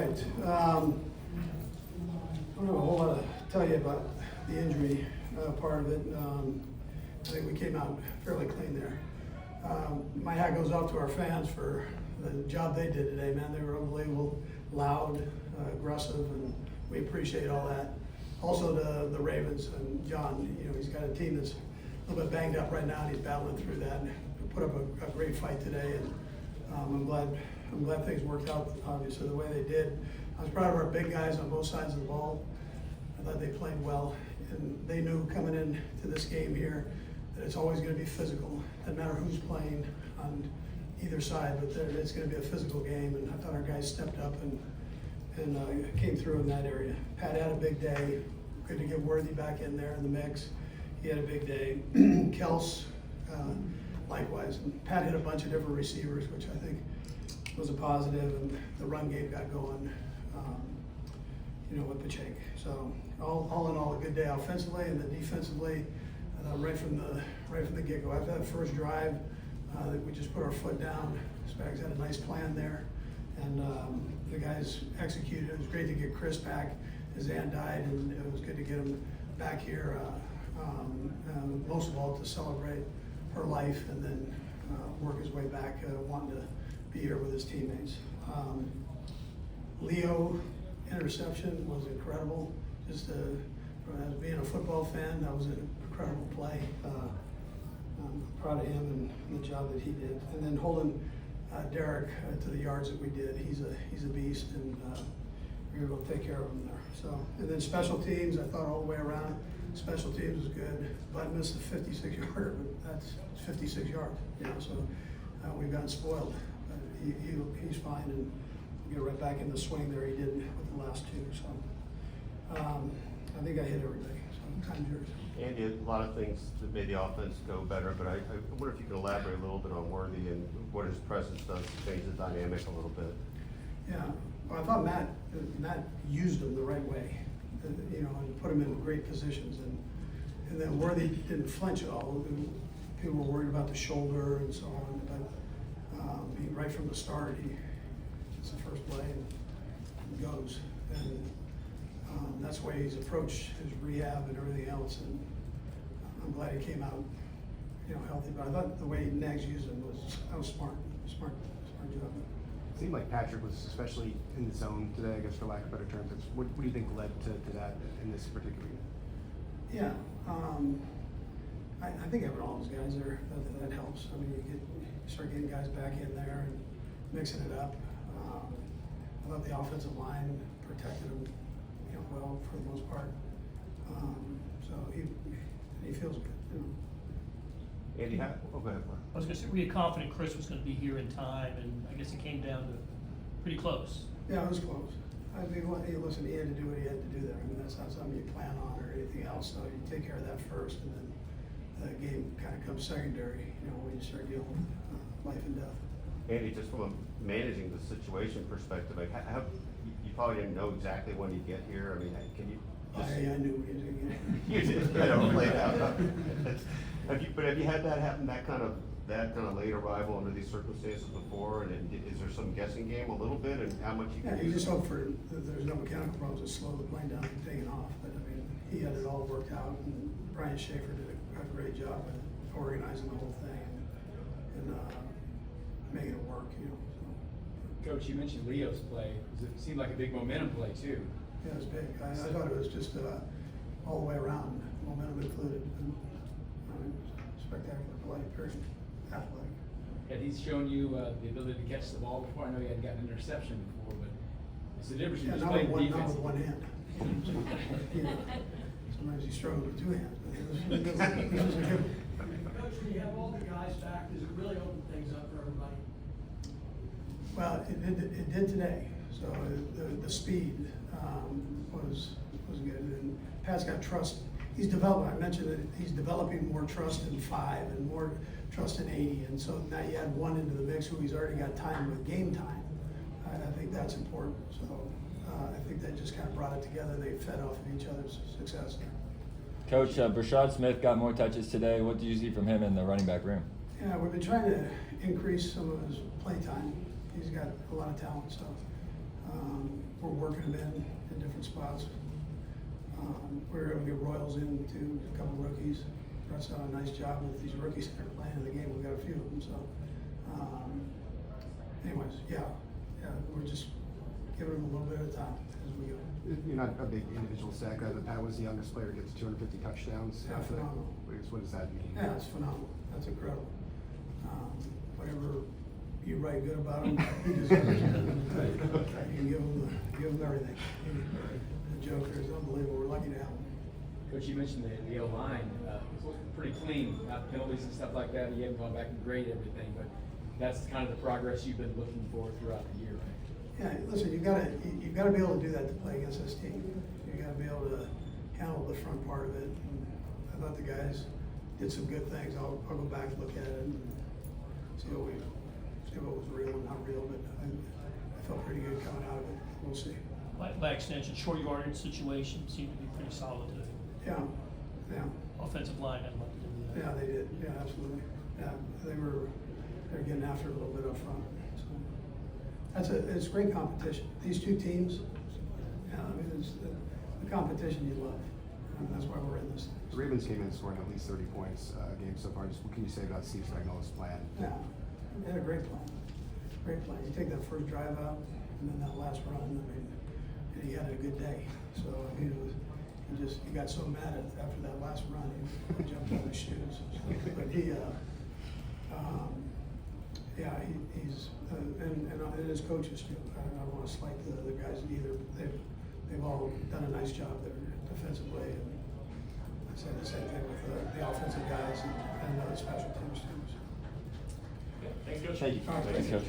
right. I don't have a whole lot to tell you about the injury part of it. I think we came out fairly clean there. My hat goes off to our fans for the job they did today, man. They were unbelievable, loud, aggressive, and we appreciate all that. Also the Ravens and John, he's got a team that's a little bit banged up right now, and he's battling through that. We put up a great fight today, and I'm glad things worked out, obviously, the way they did. I was proud of our big guys on both sides of the ball. I thought they played well, and they knew coming into this game here that it's always going to be physical. Doesn't matter who's playing on either side, but it's going to be a physical game, and I thought our guys stepped up and came through in that area. Pat had a big day. Good to get Worthy back in there in the mix. He had a big day. Kels, likewise. And Pat hit a bunch of different receivers, which I think was a positive, and the run game got going, with Pacheco. So all in all, a good day offensively, and then defensively, right from the get-go. After that first drive, we just put our foot down. Spags had a nice plan there, and the guys executed. It was great to get Chris back. His aunt died, and it was good to get him back here. Most of all, to celebrate her life, and then work his way back, wanting to be here with his teammates. Leo interception was incredible. Just as being a football fan, that was an incredible play. I'm proud of him and the job that he did. And then holding Derek to the yards that we did. He's a beast, and we were able to take care of him there. So, and then special teams, I thought all the way around, special teams was good. But missed the 56-yarder, but that's 56 yards. So we've gotten spoiled. But he's fine, and get right back in the swing there he did with the last two. So I think I hit everybody. So time's yours. Andy, a lot of things that made the offense go better, but I wonder if you could elaborate a little bit on Worthy and what his presence does to change the dynamic a little bit. Yeah, well, I thought Matt used him the right way, and put him in great positions, and then Worthy didn't flinch at all. People were worried about the shoulder and so on, but right from the start, it's the first play and goes, and that's the way he's approached his rehab and everything else, and I'm glad he came out, healthy. But I thought the way Nags used him was smart job. It seemed like Patrick was especially in the zone today, I guess, for lack of better terms. What do you think led to that in this particular game? Yeah, I think having all those guys there, that helps. I mean, you start getting guys back in there and mixing it up. I thought the offensive line protected him, well for the most part. So he feels good. Andy, go ahead, Mark. I was going to say, were you confident Chris was going to be here in time? And I guess it came down to pretty close. Yeah, it was close. I mean, listen, he had to do what he had to do there. I mean, that's not something you plan on or anything else. So you take care of that first, and then the game kind of comes secondary, when you start dealing with life and death. Andy, just from a managing the situation perspective, like how you probably didn't know exactly when he'd get here. I mean, can you? I knew he was going to get it. You did. I don't play it out. Have you had that happen? That kind of late arrival under these circumstances before? And is there some guessing game a little bit, and how much you can? Yeah, you just hope that there's no mechanical problems that slow the plane down and taking off. But I mean, he had it all worked out, and Brian Schaefer did a great job of organizing the whole thing and making it work. So. Coach, you mentioned Leo's play. It seemed like a big momentum play too. Yeah, it was big. I thought it was just all the way around, momentum included. And, spectacular play, period. Athletic. Had he shown you the ability to catch the ball before? I know he hadn't gotten an interception before, but it's the difference between Not playing with defense. one hand. Sometimes he struggled with two hands. It was a good one. Coach, when you have all the guys back, does it really open things up for everybody? Well, it did today. So the speed was good, and Pat's got trust. He's developing. I mentioned that he's developing more trust in 5 and more trust in 80, and so now you add one into the mix who he's already got time with game time. I think that's important. So I think that just kind of brought it together. They fed off of each other's success there. Coach, Brashad Smith got more touches today. What do you see from him in the running back room? Yeah, we've been trying to increase some of his play time. He's got a lot of talent, so We're working them in different spots. We were able to get Royals in too, a couple rookies. Russ done a nice job with these rookies that are playing in the game. We got a few of them, so. Anyways, yeah, we're just giving them a little bit of time as we go. You're not a big individual stat guy, but Pat was the youngest player, gets 250 touchdowns. Yeah, phenomenal. What does that mean? Yeah, it's phenomenal. That's incredible. Whatever you write good about him, he deserves it. You give him everything. The Joker is unbelievable. We're lucky to have him. Coach, you mentioned the O-line, pretty clean, not penalties and stuff like that. You haven't gone back and graded everything, but that's kind of the progress you've been looking for throughout the year, right? Yeah, listen, you've gotta be able to do that to play against this team. You gotta be able to handle the front part of it. And I thought the guys did some good things. I'll go back and look at it and see what was real and not real, but I felt pretty good coming out of it. We'll see. By extension, short yardage situation seemed to be pretty solid today. Yeah. Offensive line had a lot to do with that. Yeah, they did. Yeah, absolutely. Yeah, they're getting after it a little bit up front. So it's great competition. These two teams, I mean, it's the competition you love, and that's why we're in this. The Ravens came in scoring at least 30 points a game so far. Just what can you say about Steve Spagnuolo's plan? Yeah, they had a great plan. Great plan. You take that first drive out, and then that last run. I mean, and he had a good day. So he got so mad after that last run, he jumped out of his shoes. But he's and his coaches too. I don't want to slight the guys either. They've all done a nice job there defensively, and I say the same thing with the offensive guys and the special teams too. Thanks, Coach. Thank you. All right, Thanks, Coach.